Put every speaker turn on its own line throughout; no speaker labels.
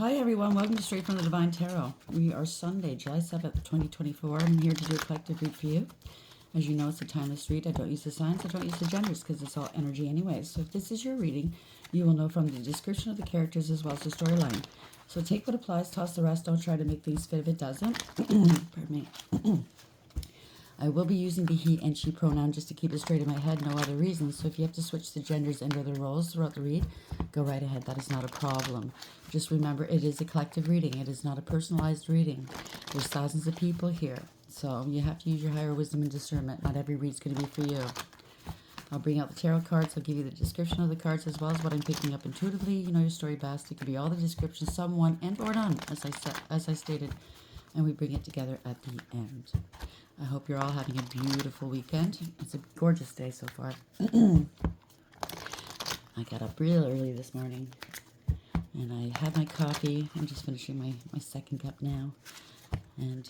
Hi everyone, welcome to Straight from the Divine Tarot. We are Sunday, July 7th, 2024. I'm here to do a collective read for you. As you know, it's a timeless read. I don't use the signs, I don't use the genders because it's all energy anyway. So if this is your reading, you will know from the description of the characters as well as the storyline. So take what applies, toss the rest. Don't try to make things fit if it doesn't. Pardon me. I will be using the he and she pronoun just to keep it straight in my head, no other reason. So if you have to switch the genders and other roles throughout the read, go right ahead. That is not a problem. Just remember, it is a collective reading. It is not a personalized reading. There's thousands of people here. So you have to use your higher wisdom and discernment. Not every read's going to be for you. I'll bring out the tarot cards. I'll give you the description of the cards as well as what I'm picking up intuitively. You know your story best. It could be all the descriptions, some one and or none, as I stated. And we bring it together at the end. I hope you're all having a beautiful weekend. It's a gorgeous day so far. I got up real early this morning and I had my coffee. I'm just finishing my second cup now. And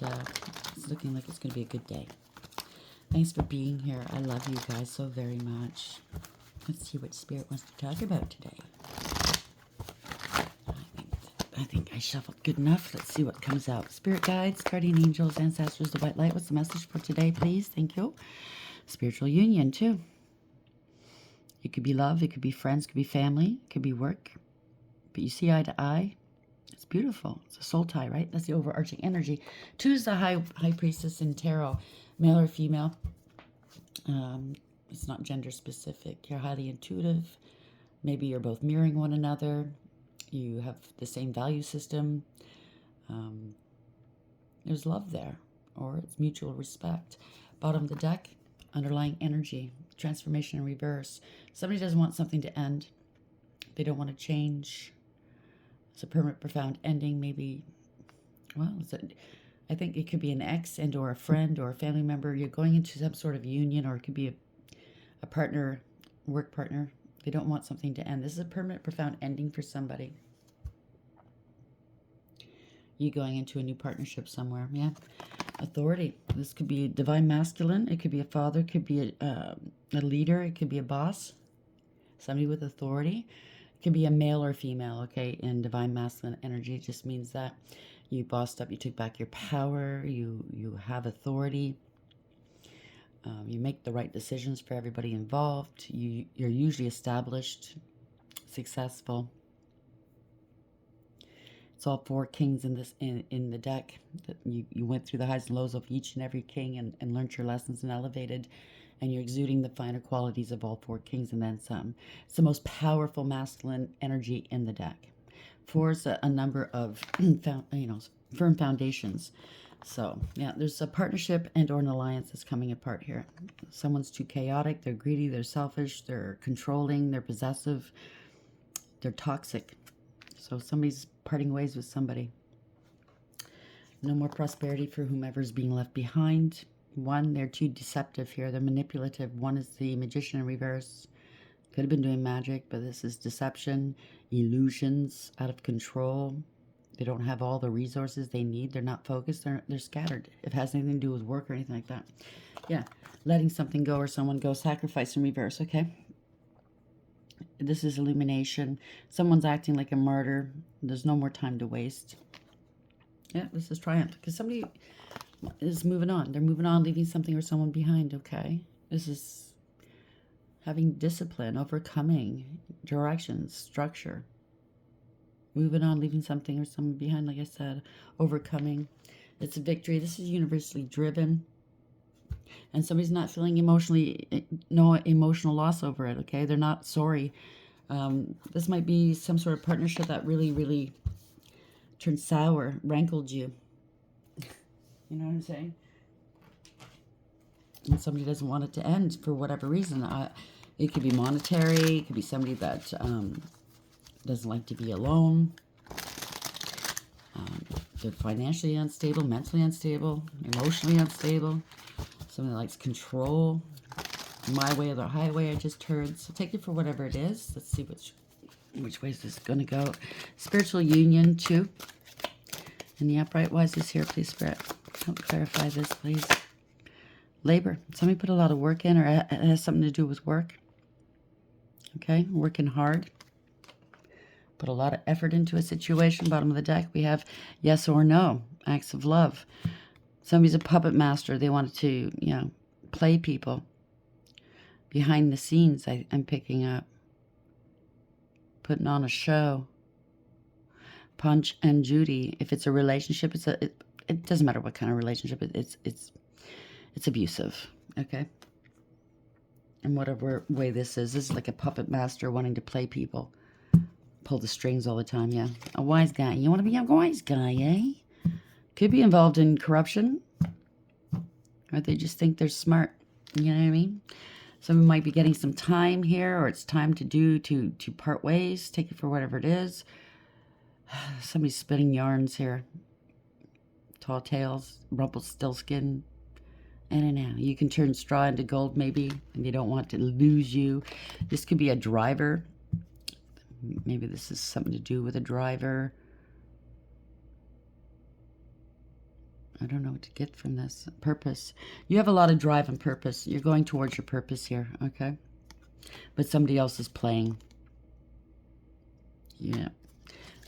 it's looking like it's going to be a good day. Thanks for being here. I love you guys so very much. Let's see what Spirit wants to talk about today. I think I shuffled good enough. Let's see what comes out. Spirit guides, guardian angels, ancestors, the white light. What's the message for today, please? Thank you. Spiritual union, too. It could be love. It could be friends. It could be family. It could be work. But you see eye to eye. It's beautiful. It's a soul tie, right? That's the overarching energy. 2 is the high priestess in tarot. Male or female. It's not gender specific. You're highly intuitive. Maybe you're both mirroring one another. You have the same value system. There's love there, or it's mutual respect. Bottom of the deck, underlying energy, transformation in reverse. Somebody doesn't want something to end. They don't want to change. It's a permanent, profound ending. Maybe, well, I think it could be an ex and or a friend or a family member. You're going into some sort of union, or it could be a partner, work partner. They don't want something to end. This is a permanent, profound ending for somebody. You going into a new partnership somewhere. Yeah. Authority. This could be divine masculine. It could be a father. It could be a leader. It could be a boss. Somebody with authority. It could be a male or female, okay? And divine masculine energy just means that you bossed up. You took back your power. You have authority. You make the right decisions for everybody involved. You're usually established, successful. It's all 4 kings in this in the deck. That you went through the highs and lows of each and every king and learned your lessons and elevated. And you're exuding the finer qualities of all 4 kings and then some. It's the most powerful masculine energy in the deck. 4 is a number of firm foundations. So, yeah, there's a partnership and or an alliance that's coming apart here. Someone's too chaotic, they're greedy, they're selfish, they're controlling, they're possessive, they're toxic. So somebody's parting ways with somebody. No more prosperity for whomever's being left behind. 1, they're too deceptive here. They're manipulative. 1 is the magician in reverse. Could have been doing magic, but this is deception, illusions, out of control. They don't have all the resources they need. They're not focused. They're scattered. If it has anything to do with work or anything like that. Yeah. Letting something go or someone go. Sacrifice in reverse, okay? This is illumination. Someone's acting like a martyr. There's no more time to waste. Yeah, this is triumph. Because somebody is moving on. They're moving on, leaving something or someone behind, okay? This is having discipline, overcoming, directions, structure. Moving on, leaving something or someone behind, like I said, overcoming. It's a victory. This is universally driven. And somebody's not feeling no emotional loss over it, okay? They're not sorry. This might be some sort of partnership that really, really turned sour, rankled you. You know what I'm saying? And somebody doesn't want it to end for whatever reason. It could be monetary. It could be somebody that doesn't like to be alone. They're financially unstable, mentally unstable, emotionally unstable. Somebody likes control. My way or the highway, I just heard. So take it for whatever it is. Let's see which way is this going to go. Spiritual union, 2. And the upright. Why is this here, please, Spirit? Help clarify this, please. Labor. Somebody put a lot of work in, or it has something to do with work. Okay, working hard. Put a lot of effort into a situation. Bottom of the deck, we have yes or no. Acts of love. Somebody's a puppet master. They wanted to, play people. Behind the scenes, I'm picking up. Putting on a show. Punch and Judy. If it's a relationship, it doesn't matter what kind of relationship. It's abusive. Okay. And whatever way this is like a puppet master wanting to play people. Pull the strings all the time, yeah. A wise guy. You want to be a wise guy, eh? Could be involved in corruption. Or they just think they're smart. You know what I mean? Someone might be getting some time here, or it's time to part ways. Take it for whatever it is. Somebody's spinning yarns here. Tall tales, Rumpelstiltskin. I don't know. You can turn straw into gold, maybe, and they don't want to lose you. This could be a driver. Maybe this is something to do with a driver. I don't know what to get from this. Purpose. You have a lot of drive and purpose. You're going towards your purpose here, okay? But somebody else is playing. Yeah.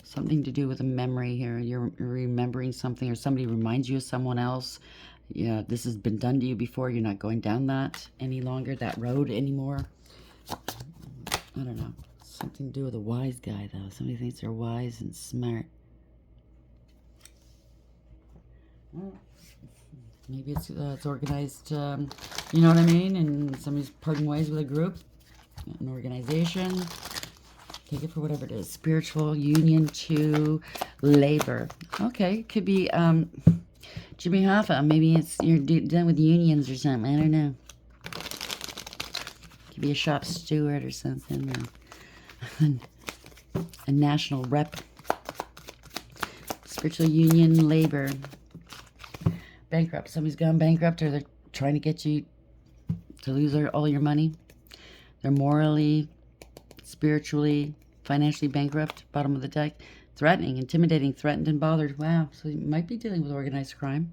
Something to do with a memory here. You're remembering something, or somebody reminds you of someone else. Yeah, this has been done to you before. You're not going down that any longer, that road anymore. I don't know. Something to do with a wise guy, though. Somebody thinks they're wise and smart. Maybe it's organized, you know what I mean? And somebody's parting ways with a group, an organization. Take it for whatever it is. Spiritual union to labor. Okay, could be Jimmy Hoffa. Maybe it's you're done with unions or something. I don't know. Could be a shop steward or something. Or a national rep. Spiritual union, labor. Bankrupt. Somebody's gone bankrupt, or they're trying to get you to lose all your money. They're morally, spiritually, financially bankrupt. Bottom of the deck. Threatening, intimidating, threatened, and bothered. Wow. So you might be dealing with organized crime.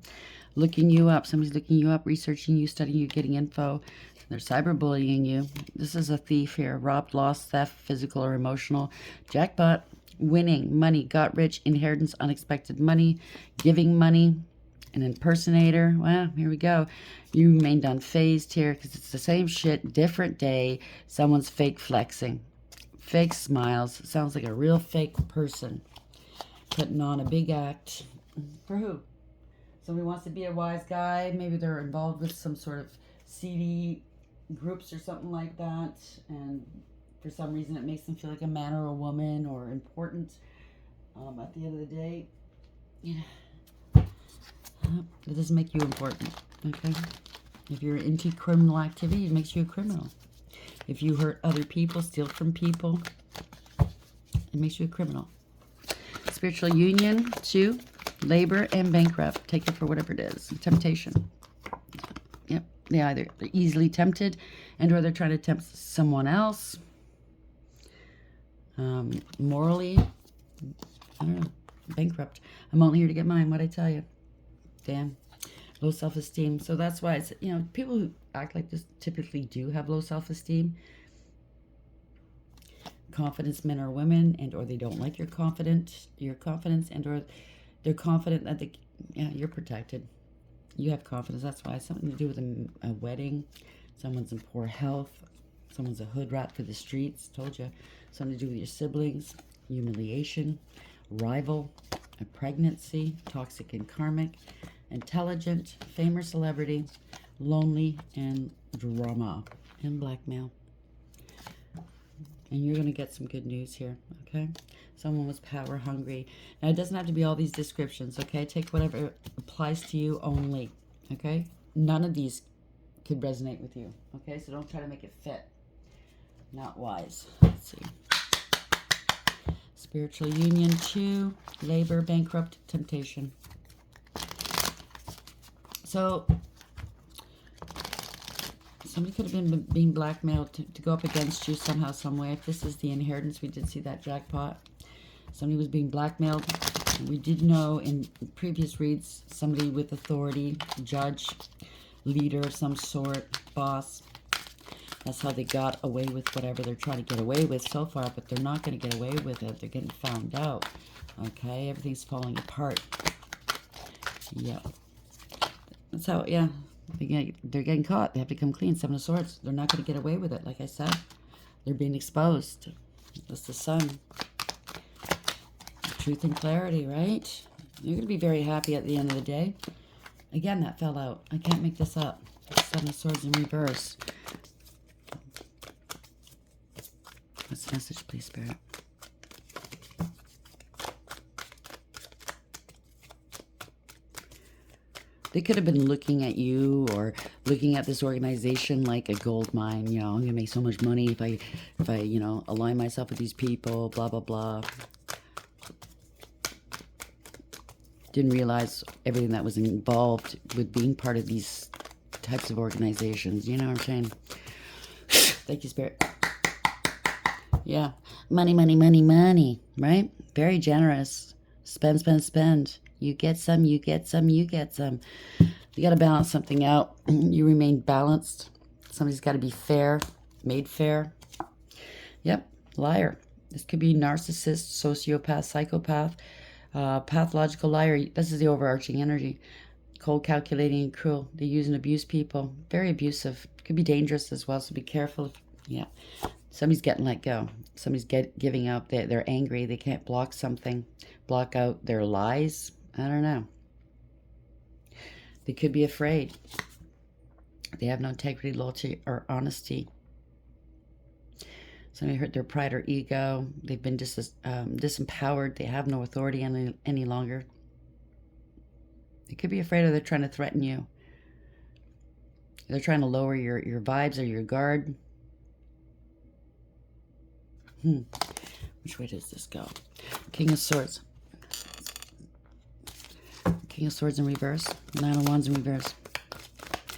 Looking you up. Somebody's looking you up, researching you, studying you, getting info. They're cyberbullying you. This is a thief here. Robbed, lost, theft, physical or emotional. Jackpot. Winning, money, got rich, inheritance, unexpected money, giving money. An impersonator. Well, here we go. You remained unfazed here because it's the same shit, different day. Someone's fake flexing. Fake smiles. Sounds like a real fake person. Putting on a big act. For who? Somebody wants to be a wise guy. Maybe they're involved with some sort of seedy groups or something like that. And for some reason it makes them feel like a man or a woman or important. At the end of the day, yeah. It doesn't make you important, okay? If you're into criminal activity, it makes you a criminal. If you hurt other people, steal from people, it makes you a criminal. Spiritual union, 2, labor and bankrupt. Take it for whatever it is. Temptation. Yep. They're easily tempted, and or they're trying to tempt someone else. Morally, I don't know. Bankrupt. I'm only here to get mine. What'd I tell you? Damn. Low self-esteem. So that's why it's, people who act like this typically do have low self-esteem. Confidence men or women, and or they don't like your confidence, and or they're confident that you're protected. You have confidence. That's why it's something to do with a wedding. Someone's in poor health. Someone's a hood rat for the streets. Told you. Something to do with your siblings. Humiliation. Rival. A pregnancy. Toxic and karmic. Intelligent, fame or celebrity, lonely, and drama, and blackmail. And you're going to get some good news here, okay? Someone was power hungry. Now, it doesn't have to be all these descriptions, okay? Take whatever applies to you only, okay? None of these could resonate with you, okay? So don't try to make it fit. Not wise. Let's see. Spiritual union, 2, labor, bankrupt, temptation. So, somebody could have been being blackmailed to go up against you somehow, some way. If this is the inheritance, we did see that jackpot. Somebody was being blackmailed. We did know in previous reads, somebody with authority, judge, leader of some sort, boss. That's how they got away with whatever they're trying to get away with so far, but they're not going to get away with it. They're getting found out. Okay, everything's falling apart. Yeah. That's how, yeah. They're getting caught. They have to come clean. Seven of Swords. They're not going to get away with it, like I said. They're being exposed. That's the Sun. Truth and clarity, right? You're going to be very happy at the end of the day. Again, that fell out. I can't make this up. Seven of Swords in reverse. What's the message, please, Spirit? They could have been looking at you or looking at this organization like a gold mine. You know, I'm going to make so much money if I, you know, align myself with these people, blah, blah, blah. Didn't realize everything that was involved with being part of these types of organizations. You know what I'm saying? Thank you, Spirit. Yeah. Money, money, money, money. Right? Very generous. Spend, spend, spend. You get some, you get some, you get some. You got to balance something out. You remain balanced. Somebody's got to be fair. Made fair. Yep. Liar. This could be narcissist, sociopath, psychopath. Pathological liar. This is the overarching energy. Cold, calculating, and cruel. They use and abuse people. Very abusive. Could be dangerous as well, so be careful. Yeah. Somebody's getting let go. Somebody's giving up. They're angry. They can't block something. Block out their lies. I don't know. They could be afraid. They have no integrity, loyalty, or honesty. Somebody hurt their pride or ego. They've been disempowered. They have no authority any longer. They could be afraid, or they're trying to threaten you. They're trying to lower your vibes or your guard. Which way does this go? King of Swords. King of Swords in reverse. Nine of Wands in reverse.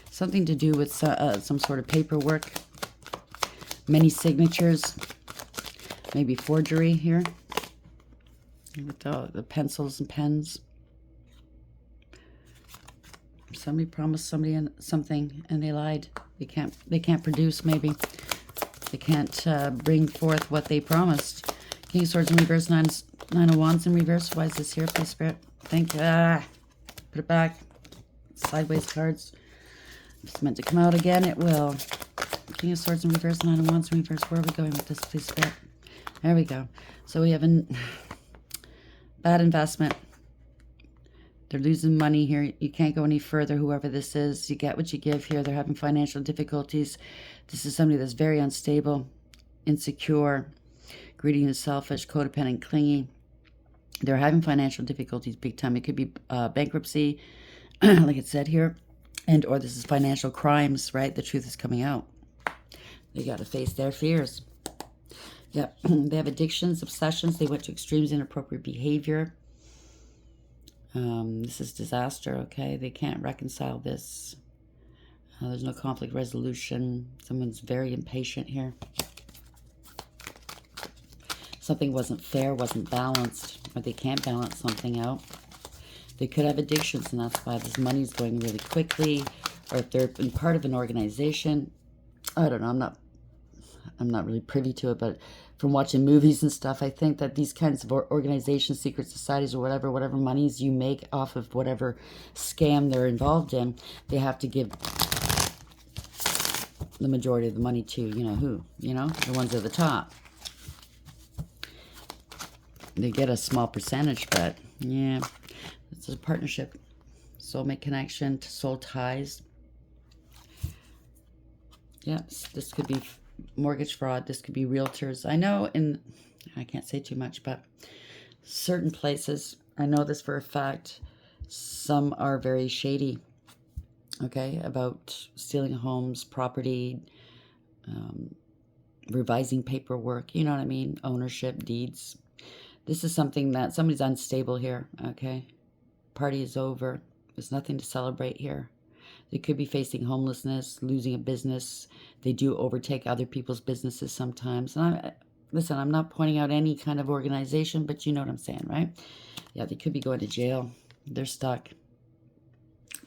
Something to do with some sort of paperwork. Many signatures. Maybe forgery here. With the pencils and pens. Somebody promised somebody something and they lied. They can't produce, maybe. They can't bring forth what they promised. King of Swords in reverse. Nine of Wands in reverse. Why is this here, please, Spirit? Thank you. Put it back. Sideways cards. If it's meant to come out again, it will. King of Swords in reverse. Nine of Wands in reverse. Where are we going with this, please, Spirit? There we go. So we have a bad investment. They're losing money here. You can't go any further, whoever this is. You get what you give here. They're having financial difficulties. This is somebody that's very unstable, insecure, greedy and selfish, codependent, clingy. They're having financial difficulties big time. It could be bankruptcy, like it said here, and or this is financial crimes, right? The truth is coming out. They got to face their fears. Yep. They have addictions, obsessions. They went to extremes, inappropriate behavior. This is disaster, okay? They can't reconcile this. There's no conflict resolution. Someone's very impatient here. Something wasn't fair, wasn't balanced, or they can't balance something out. They could have addictions, and that's why this money's going really quickly. Or if they're in part of an organization, I don't know, I'm not really privy to it, but from watching movies and stuff, I think that these kinds of organizations, secret societies, or whatever monies you make off of whatever scam they're involved in, they have to give the majority of the money to, you know who, the ones at the top. They get a small percentage, but yeah, it's a partnership. Soulmate connection, to soul ties. Yes, this could be mortgage fraud. This could be realtors. I know I can't say too much, but certain places, I know this for a fact, some are very shady, okay, about stealing homes, property, revising paperwork, you know what I mean, ownership, deeds. This is something that somebody's unstable here, okay? Party is over. There's nothing to celebrate here. They could be facing homelessness, losing a business. They do overtake other people's businesses sometimes. And listen, I'm not pointing out any kind of organization, but you know what I'm saying, right? Yeah, they could be going to jail. They're stuck.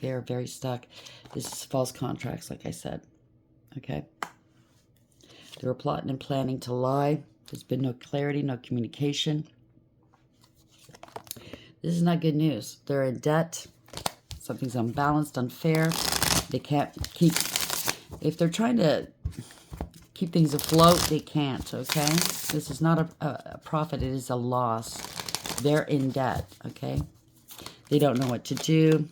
They are very stuck. This is false contracts, like I said, okay? They were plotting and planning to lie. There's been no clarity, no communication. This is not good news. They're in debt. Something's unbalanced, unfair. They can't keep... If they're trying to keep things afloat, they can't, okay? This is not a profit. It is a loss. They're in debt, okay? They don't know what to do.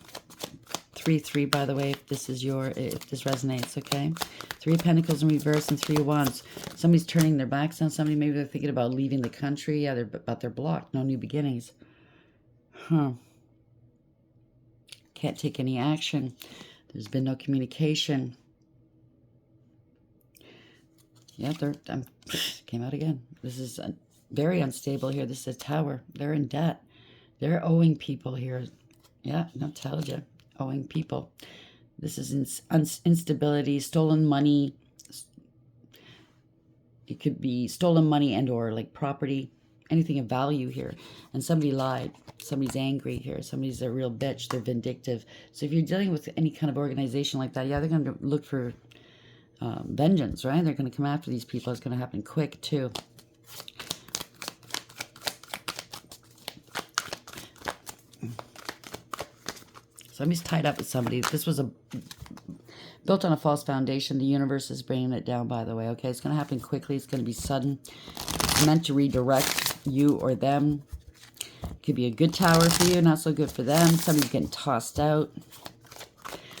3-3, by the way, if this resonates, okay? 3 of Pentacles in reverse and 3 of Wands. Somebody's turning their backs on somebody. Maybe they're thinking about leaving the country. Yeah, but they're blocked. No new beginnings. Can't take any action. There's been no communication. Yeah, came out again. This is very unstable here. This is a Tower. They're in debt. They're owing people here. Yeah, I told you. Owing people. This is instability, stolen money. It could be stolen money and or like property, anything of value here. And somebody lied. Somebody's angry here. Somebody's a real bitch. They're vindictive. So if you're dealing with any kind of organization like that, yeah, they're going to look for vengeance, right? They're going to come after these people. It's going to happen quick, too. Somebody's tied up with somebody. This was built on a false foundation. The universe is bringing it down, by the way, okay? It's going to happen quickly. It's going to be sudden. It's meant to redirect you or them. It could be a good Tower for you, not so good for them. Somebody's getting tossed out.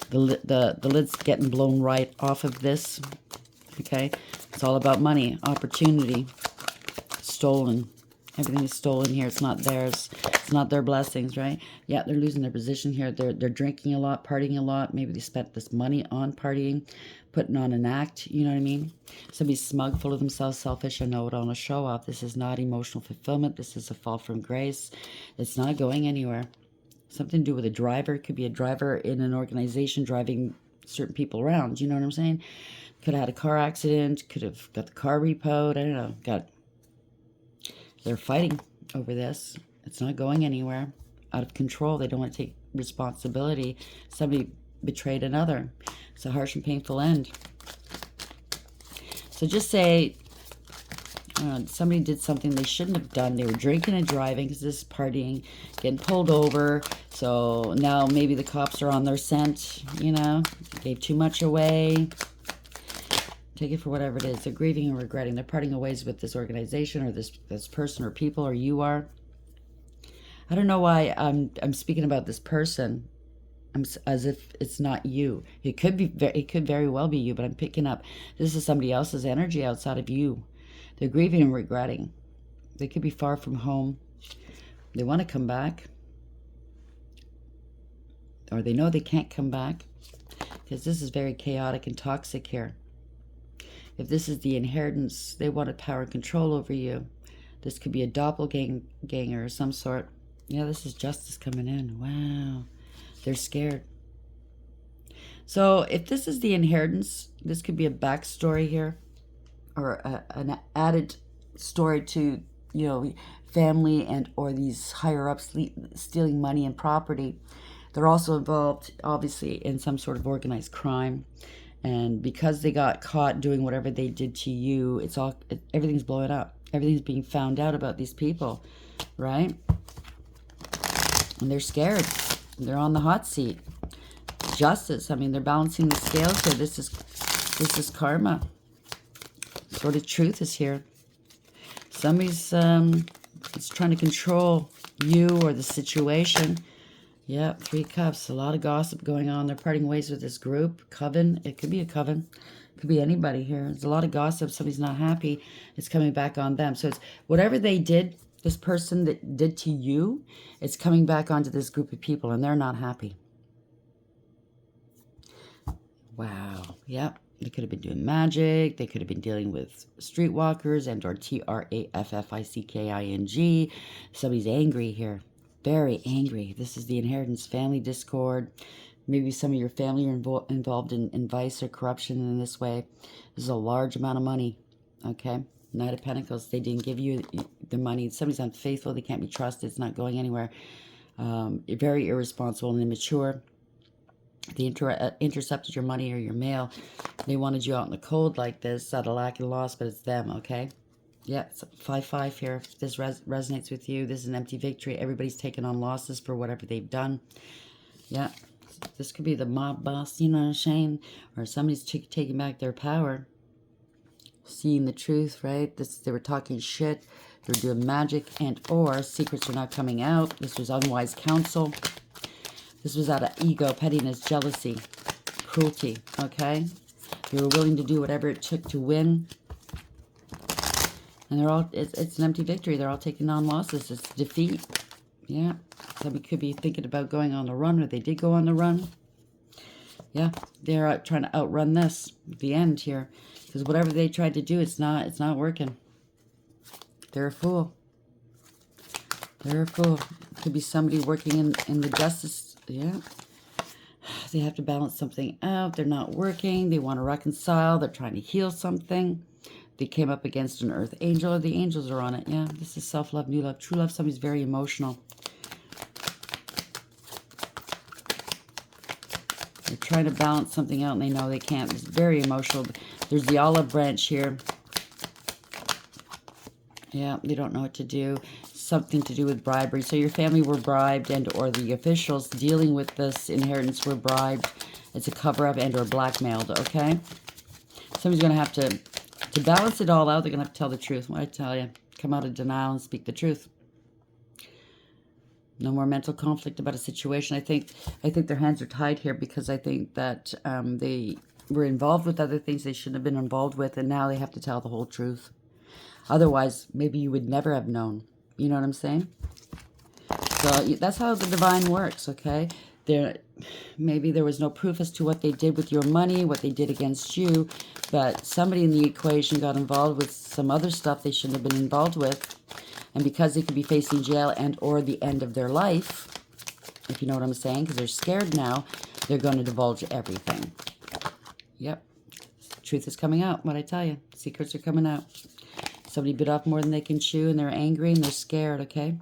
The lid's getting blown right off of this, okay? It's all about money, opportunity, stolen. Everything is stolen here. It's not theirs. It's not their blessings, right? Yeah, they're losing their position here. They're drinking a lot, partying a lot. Maybe they spent this money on partying, putting on an act, you know what I mean? Somebody's smug, full of themselves, selfish, a know-it-all, a show-off. This is not emotional fulfillment. This is a fall from grace. It's not going anywhere. Something to do with a driver. It could be a driver in an organization driving certain people around. You know what I'm saying? Could have had a car accident. Could have got the car repoed. I don't know. They're fighting over this. It's not going anywhere. Out of control. They don't want to take responsibility. Somebody betrayed another. It's a harsh and painful end. So just say somebody did something they shouldn't have done. They were drinking and driving because this is partying, getting pulled over. So now maybe the cops are on their scent, you know. Gave too much away. Take it for whatever it is. They're grieving and regretting. They're parting ways with this organization or this person or people, or you are. I don't know why I'm speaking about this person as if it's not you. It could very well be you, but I'm picking up this is somebody else's energy outside of you. They're grieving and regretting. They could be far from home. They want to come back. Or they know they can't come back. Because this is very chaotic and toxic here. If this is the inheritance, they wanted power and control over you. This could be a doppelganger of some sort. Yeah, this is justice coming in. Wow. They're scared. So if this is the inheritance, this could be a backstory here. Or an added story to, you know, family and or these higher ups stealing money and property. They're also involved, obviously, in some sort of organized crime. And because they got caught doing whatever they did to you, everything's blowing up. Everything's being found out about these people, right? And they're scared. They're on the hot seat. Justice. I mean, they're balancing the scales here. This is karma. Sort of truth is here. Somebody's is trying to control you or the situation. Yeah, 3 cups. A lot of gossip going on. They're parting ways with this group. Coven. It could be a coven. It could be anybody here. There's a lot of gossip. Somebody's not happy. It's coming back on them. So it's whatever they did, this person that did to you, it's coming back onto this group of people, and they're not happy. Wow. Yep. They could have been doing magic. They could have been dealing with streetwalkers and or trafficking. Somebody's angry here. Very angry. This is the inheritance, family discord. Maybe some of your family are involved in vice or corruption in this way. This is a large amount of money. Okay. Knight of Pentacles. They didn't give you the money. Somebody's unfaithful. They can't be trusted. It's not going anywhere. Very irresponsible and immature. They intercepted your money or your mail. They wanted you out in the cold like this out of lack and loss, but it's them, okay? Yeah, it's 5-5 here. If this resonates with you, this is an empty victory. Everybody's taken on losses for whatever they've done. Yeah, this could be the mob boss, you know what I'm saying? Or somebody's taking back their power. Seeing the truth, right? They were talking shit. They were doing magic and or secrets are not coming out. This was unwise counsel. This was out of ego, pettiness, jealousy, cruelty, okay? They were willing to do whatever it took to win. And they're all, it's an empty victory. They're all taking on losses. It's defeat. Yeah. Somebody could be thinking about going on the run, or they did go on the run. Yeah. They're out trying to outrun this at the end here. Because whatever they tried to do, it's not working. They're a fool. They're a fool. Could be somebody working in the justice. Yeah. They have to balance something out. They're not working. They want to reconcile. They're trying to heal something. They came up against an earth angel, or the angels are on it. Yeah, this is self-love, new love, true love. Somebody's very emotional. They're trying to balance something out and they know they can't. It's very emotional. There's the olive branch here. Yeah, they don't know what to do. Something to do with bribery. So your family were bribed, and or the officials dealing with this inheritance were bribed. It's a cover-up and or blackmailed, okay? Somebody's going to have to balance it all out. They're going to have to tell the truth. What I tell you, come out of denial and speak the truth. No more mental conflict about a situation. I think their hands are tied here because I think that they were involved with other things they shouldn't have been involved with, and now they have to tell the whole truth. Otherwise, maybe you would never have known. You know what I'm saying? So that's how the divine works, okay? Maybe there was no proof as to what they did with your money, what they did against you, but somebody in the equation got involved with some other stuff they shouldn't have been involved with. And because they could be facing jail and or the end of their life, if you know what I'm saying, because they're scared now, they're going to divulge everything. Yep. Truth is coming out, what I tell you. Secrets are coming out. Somebody bit off more than they can chew, and they're angry, and they're scared, okay?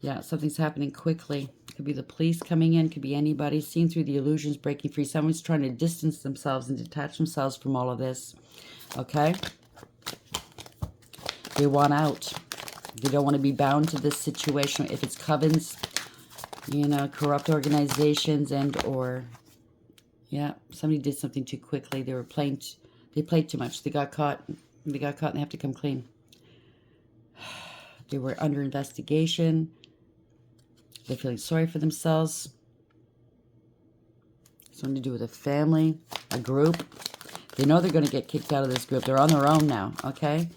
Yeah, something's happening quickly. Could be the police coming in. Could be anybody. Seeing through the illusions, breaking free. Someone's trying to distance themselves and detach themselves from all of this, okay? They want out. They don't want to be bound to this situation. If it's covens, you know, corrupt organizations and or, yeah, somebody did something too quickly. They were playing, they played too much. They got caught. They got caught and they have to come clean. They were under investigation. They're feeling sorry for themselves. Something to do with a family, a group. They know they're going to get kicked out of this group. They're on their own now, okay?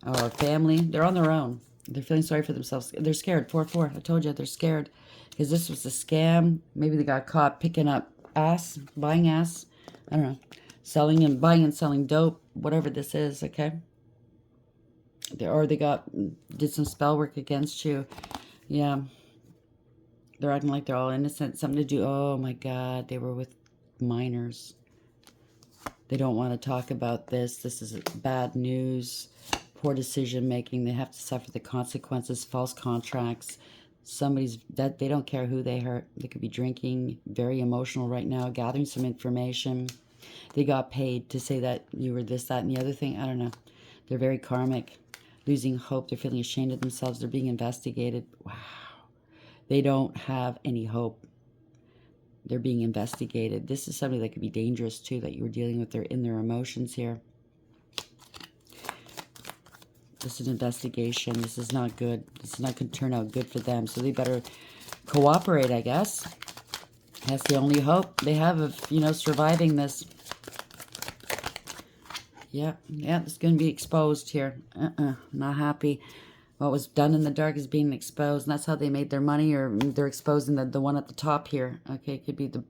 Or a family. They're on their own. They're feeling sorry for themselves. They're scared. 4-4. I told you, they're scared. Because this was a scam. Maybe they got caught picking up ass, buying ass. I don't know. Selling and buying and selling dope. Whatever this is, okay? Or they did some spell work against you. Yeah. They're acting like they're all innocent. Something to do. Oh my God. They were with minors. They don't want to talk about this. This is bad news. Poor decision making. They have to suffer the consequences. False contracts. That they don't care who they hurt. They could be drinking. Very emotional right now. Gathering some information. They got paid to say that you were this, that, and the other thing. I don't know. They're very karmic. Losing hope. They're feeling ashamed of themselves. They're being investigated. Wow. They don't have any hope. They're being investigated. This is somebody that could be dangerous too, that you were dealing with in their emotions here. This is an investigation. This is not good. This is not going to turn out good for them. So they better cooperate, I guess. That's the only hope they have of, you know, surviving this. Yeah, it's going to be exposed here. Not happy. What was done in the dark is being exposed, and that's how they made their money, or they're exposing the one at the top here. Okay, it could be the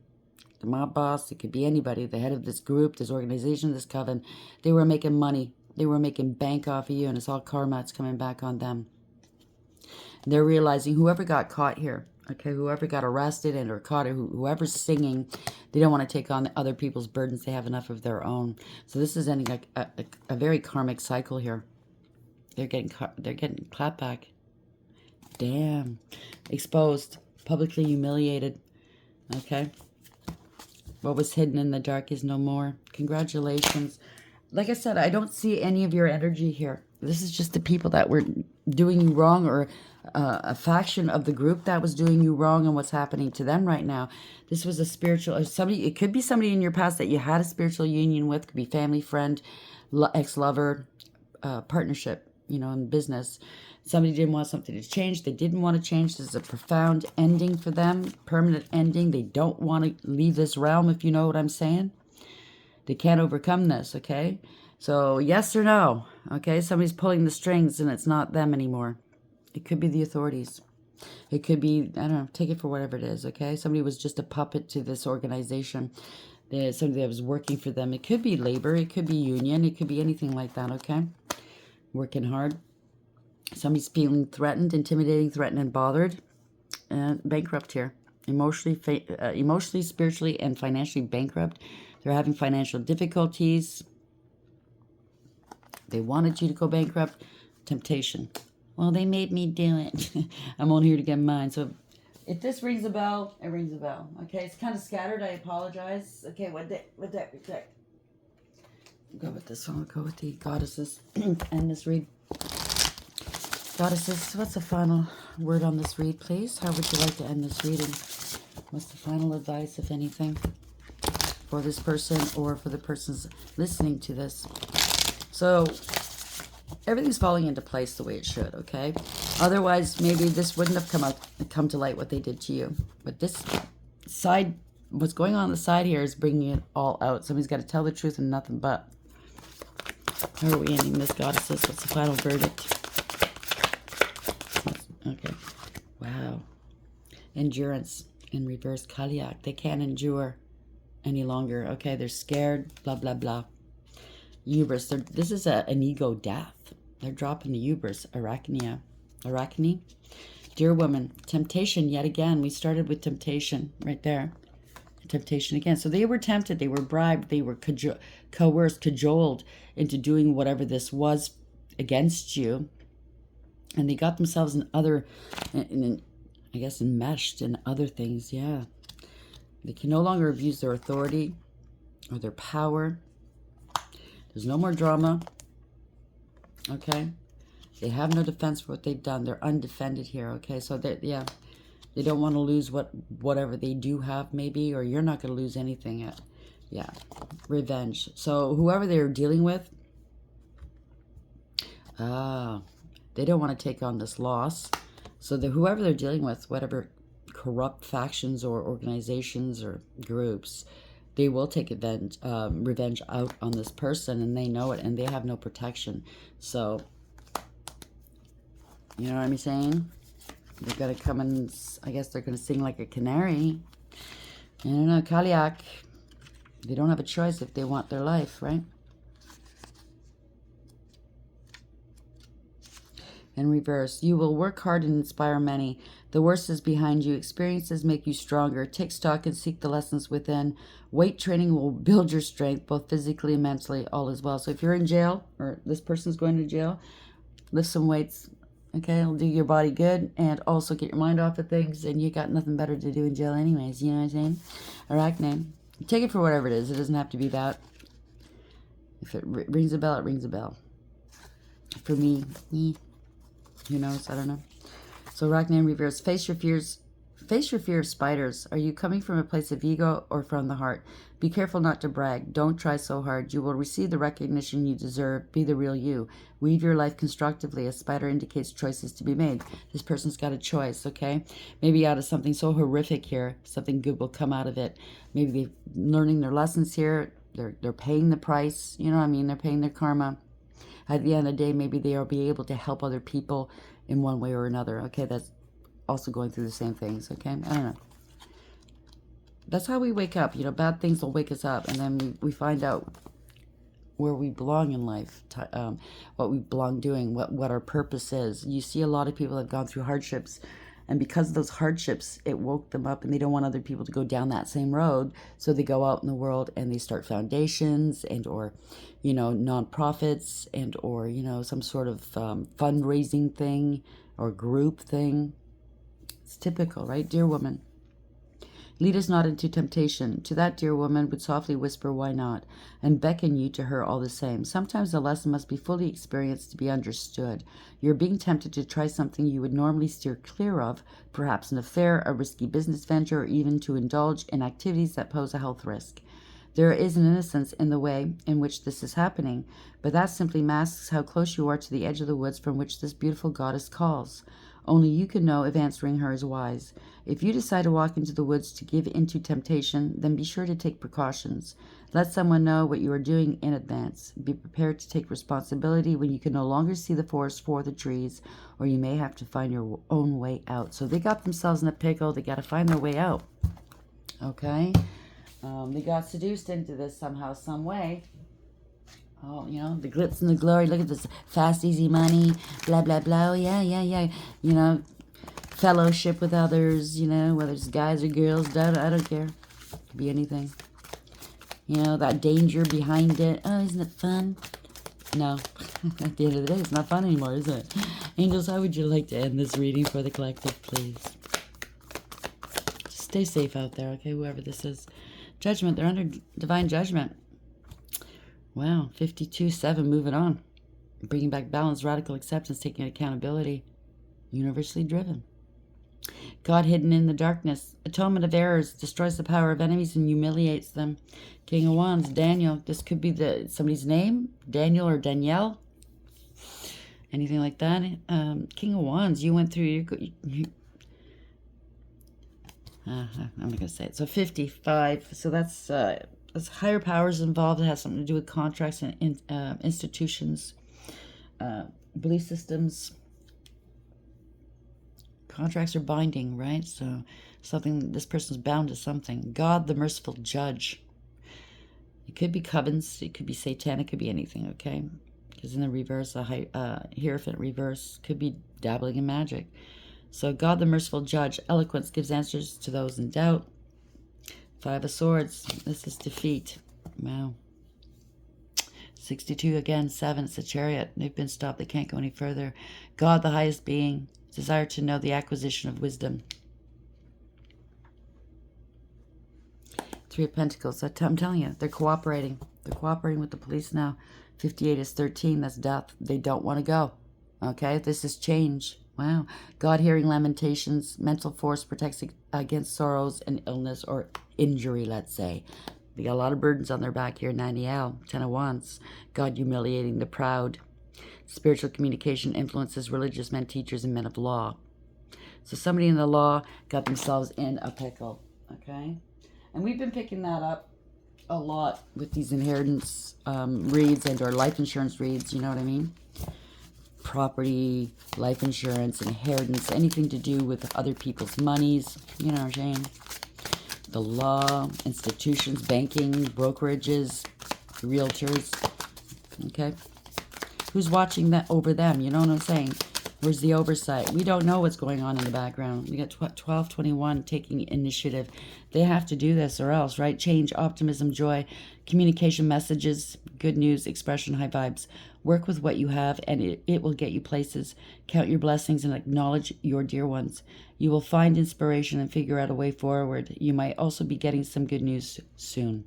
mob boss. It could be anybody, the head of this group, this organization, this coven. They were making money. They were making bank off of you, and it's all karma. It's coming back on them. They're realizing whoever got caught here, okay, whoever got arrested and or caught, whoever's singing, they don't want to take on other people's burdens. They have enough of their own. So this is ending a very karmic cycle here. They're getting clapped back. Damn. Exposed. Publicly humiliated. Okay. What was hidden in the dark is no more. Congratulations. Like I said, I don't see any of your energy here. This is just the people that were doing you wrong, or a faction of the group that was doing you wrong, and what's happening to them right now. This was a spiritual, or somebody, it could be somebody in your past that you had a spiritual union with, could be family, friend, ex-lover, partnership, in business. Somebody didn't want something to change. They didn't want to change. This is a profound ending for them, permanent ending. They don't want to leave this realm, if you know what I'm saying. They can't overcome this, okay? So yes or no, okay? Somebody's pulling the strings and it's not them anymore. It could be the authorities. It could be, I don't know, take it for whatever it is, okay? Somebody was just a puppet to this organization. Somebody that was working for them. It could be labor. It could be union. It could be anything like that, okay? Working hard. Somebody's feeling threatened, intimidating, threatened, and bothered. Bankrupt here. Emotionally, spiritually, and financially bankrupt. They're having financial difficulties. They wanted you to go bankrupt. Temptation. Well, they made me do it. I'm only here to get mine. So if this rings a bell, it rings a bell. Okay, it's kind of scattered. I apologize. Okay, what deck? Go with this one. We'll go with the goddesses. End this read. Goddesses, what's the final word on this read, please? How would you like to end this reading? What's the final advice, if anything, for this person or for the persons listening to this? So, everything's falling into place the way it should, okay? Otherwise, maybe this wouldn't have come to light what they did to you. But this side, what's going on the side here is bringing it all out. Somebody's got to tell the truth and nothing but. How are we ending this, goddesses? What's the final verdict? Okay. Wow. Endurance in reverse. Kaliak. They can't endure any longer. Okay, they're scared. Blah, blah, blah. Hubris. This is an ego death. They're dropping the hubris. Arachne. Dear woman. Temptation yet again. We started with temptation right there. Temptation again. So they were tempted. They were bribed. They were coerced, cajoled into doing whatever this was against you. And they got themselves in other, I guess, enmeshed in other things, yeah. They can no longer abuse their authority or their power. There's no more drama, okay? They have no defense for what they've done. They're undefended here, okay? So, they don't want to lose whatever they do have, maybe, or you're not going to lose anything. Yeah, revenge. So, whoever they're dealing with, they don't want to take on this loss. So whoever they're dealing with, whatever corrupt factions or organizations or groups, they will take revenge out on this person, and they know it, and they have no protection. So, you know what I'm saying? They're going to come and, I guess they're going to sing like a canary. I don't know, Kaliak. They don't have a choice if they want their life, right? In reverse, you will work hard and inspire many. The worst is behind you. Experiences make you stronger. Take stock and seek the lessons within. Weight training will build your strength, both physically and mentally, all as well. So if you're in jail, or this person's going to jail, lift some weights. Okay, it'll do your body good, and also get your mind off of things, and you got nothing better to do in jail anyways, you know what I'm saying? Arachne. Take it for whatever it is. It doesn't have to be that. If it rings a bell, it rings a bell. For me, who knows? I don't know. So Arachne in reverse. Face your fears. Face your fear of spiders. Are you coming from a place of ego or from the heart? Be careful not to brag. Don't try so hard. You will receive the recognition you deserve. Be the real you. Weave your life constructively. A spider indicates choices to be made. This person's got a choice, okay? Maybe out of something so horrific here, something good will come out of it. Maybe they're learning their lessons here. They're paying the price. You know what I mean? They're paying their karma. At the end of the day, maybe they'll be able to help other people in one way or another. Okay, that's also going through the same things. Okay, I don't know. That's how we wake up. You know, bad things will wake us up, and then we find out where we belong in life, what we belong doing, what our purpose is. You see a lot of people have gone through hardships, and because of those hardships, it woke them up, and they don't want other people to go down that same road, so they go out in the world and they start foundations and or, you know, nonprofits and or, you know, some sort of fundraising thing or group thing. It's typical, right, dear woman? Lead us not into temptation. To that dear woman would softly whisper, why not? And beckon you to her all the same. Sometimes the lesson must be fully experienced to be understood. You're being tempted to try something you would normally steer clear of, perhaps an affair, a risky business venture, or even to indulge in activities that pose a health risk. There is an innocence in the way in which this is happening, but that simply masks how close you are to the edge of the woods from which this beautiful goddess calls. Only you can know if answering her is wise. If you decide to walk into the woods to give into temptation, then be sure to take precautions. Let someone know what you are doing in advance. Be prepared to take responsibility when you can no longer see the forest for the trees, or you may have to find your own way out. So they got themselves in a pickle. They got to find their way out. Okay? They got seduced into this somehow, some way. Oh, you know, the glitz and the glory. Look at this fast, easy money, blah, blah, blah. Yeah. You know, fellowship with others, you know, whether it's guys or girls, I don't care. Could be anything. You know, that danger behind it. Oh, isn't it fun? No. At the end of the day, it's not fun anymore, is it? Angels, how would you like to end this reading for the collective, please? Just stay safe out there, okay, whoever this is. Judgment, they're under divine judgment. Wow, 52-7, moving on. Bringing back balance, radical acceptance, taking accountability. Universally driven. God hidden in the darkness. Atonement of errors, destroys the power of enemies and humiliates them. King of Wands, Daniel. This could be somebody's name, Daniel or Danielle. Anything like that. King of Wands, you went through I'm not going to say it. So 55. So that's higher powers involved. It has something to do with contracts and institutions, belief systems. Contracts are binding, right? So this person's bound to something. God, the merciful judge. It could be covens. It could be satanic. It could be anything, okay? Because in the reverse, Hierophant reverse could be dabbling in magic. So God, the merciful judge. Eloquence gives answers to those in doubt. 5 of Swords. This is defeat. Wow. 62 again. 7. It's a Chariot. They've been stopped. They can't go any further. God, the highest being. Desire to know, the acquisition of wisdom. 3 of Pentacles. I'm telling you, they're cooperating. They're cooperating with the police now. 58 is 13. That's death. They don't want to go. Okay? This is change. Wow. God hearing lamentations. Mental force protects against sorrows and illness or injury, let's say. They got a lot of burdens on their back here. 90L. 10 of Wands. God humiliating the proud. Spiritual communication influences religious men, teachers, and men of law. So somebody in the law got themselves in a pickle, okay? And we've been picking that up a lot with these inheritance reads and or life insurance reads, you know what I mean? Property, life insurance, inheritance, anything to do with other people's monies, you know what I'm saying? The law, institutions, banking, brokerages, realtors, okay? Who's watching that over them? You know what I'm saying? Where's the oversight? We don't know what's going on in the background. We got 1221 taking initiative. They have to do this or else, right? Change, optimism, joy, communication messages, good news, expression, high vibes. Work with what you have and it will get you places. Count your blessings and acknowledge your dear ones. You will find inspiration and figure out a way forward. You might also be getting some good news soon.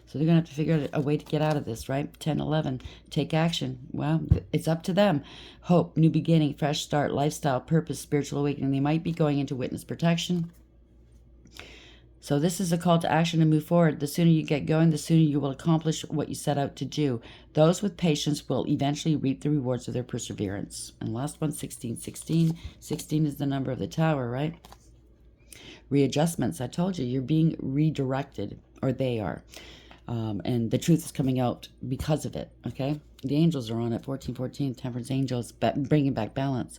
So they're going to have to figure out a way to get out of this, right? 10, 11, take action. Well, it's up to them. Hope, new beginning, fresh start, lifestyle, purpose, spiritual awakening. They might be going into witness protection. So this is a call to action to move forward. The sooner you get going, the sooner you will accomplish what you set out to do. Those with patience will eventually reap the rewards of their perseverance. And last one, 16. 16 is the number of the tower, right? Readjustments. I told you, you're being redirected, or they are. And the truth is coming out because of it, okay? The angels are on it, 1414, temperance angels, bringing back balance.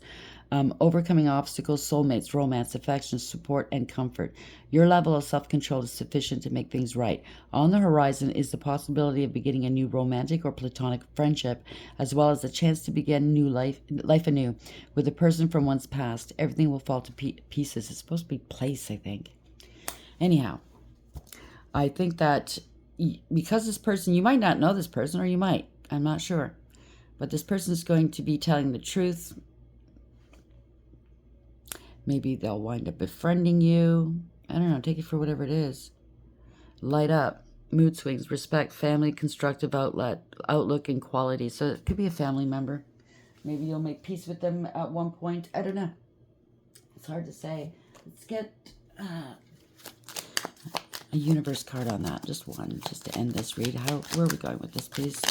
Overcoming obstacles, soulmates, romance, affection, support, and comfort. Your level of self-control is sufficient to make things right. On the horizon is the possibility of beginning a new romantic or platonic friendship, as well as a chance to begin new life anew with a person from one's past. Everything will fall to pieces. It's supposed to be place, I think. Anyhow, I think that because this person, you might not know this person, or you might, I'm not sure, but this person is going to be telling the truth. Maybe they'll wind up befriending you, I don't know, take it for whatever it is. Light up, mood swings, respect, family, constructive outlook, and quality. So it could be a family member. Maybe you'll make peace with them at one point. I don't know. It's hard to say. Let's get a universe card on that. Just one, just to end this read. Where are we going with this, please?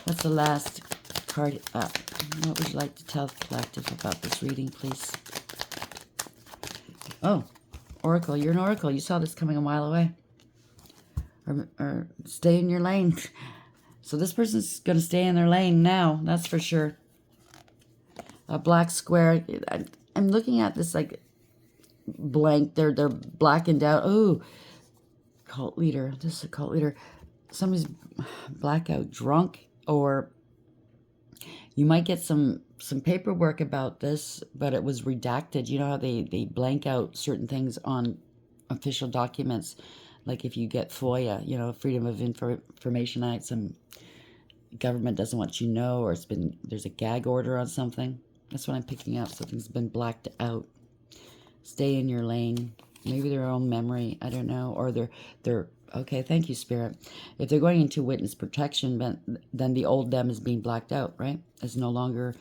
What's the last card up? What would you like to tell the collective about this reading, please? Oh, Oracle. You're an Oracle. You saw this coming a mile away. Or stay in your lane. So this person's going to stay in their lane now. That's for sure. A black square. I'm looking at this like blank. They're blackened out. Oh, cult leader. This is a cult leader. Somebody's blackout drunk, or you might get some paperwork about this, but it was redacted. You know how they blank out certain things on official documents, like if you get FOIA, you know, Freedom of Information Act, some government doesn't want you to know, or there's a gag order on something. That's what I'm picking up. Something's been blacked out. Stay in your lane. Maybe their own memory. I don't know. Or they're okay. Thank you, Spirit. If they're going into witness protection, then the old them is being blacked out, right? It's no longer,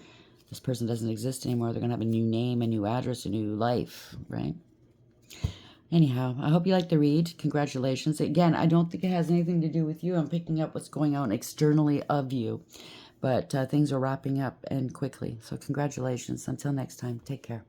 this person doesn't exist anymore. They're going to have a new name, a new address, a new life, right? Anyhow, I hope you like the read. Congratulations. Again, I don't think it has anything to do with you. I'm picking up what's going on externally of you. But things are wrapping up and quickly. So congratulations. Until next time, take care.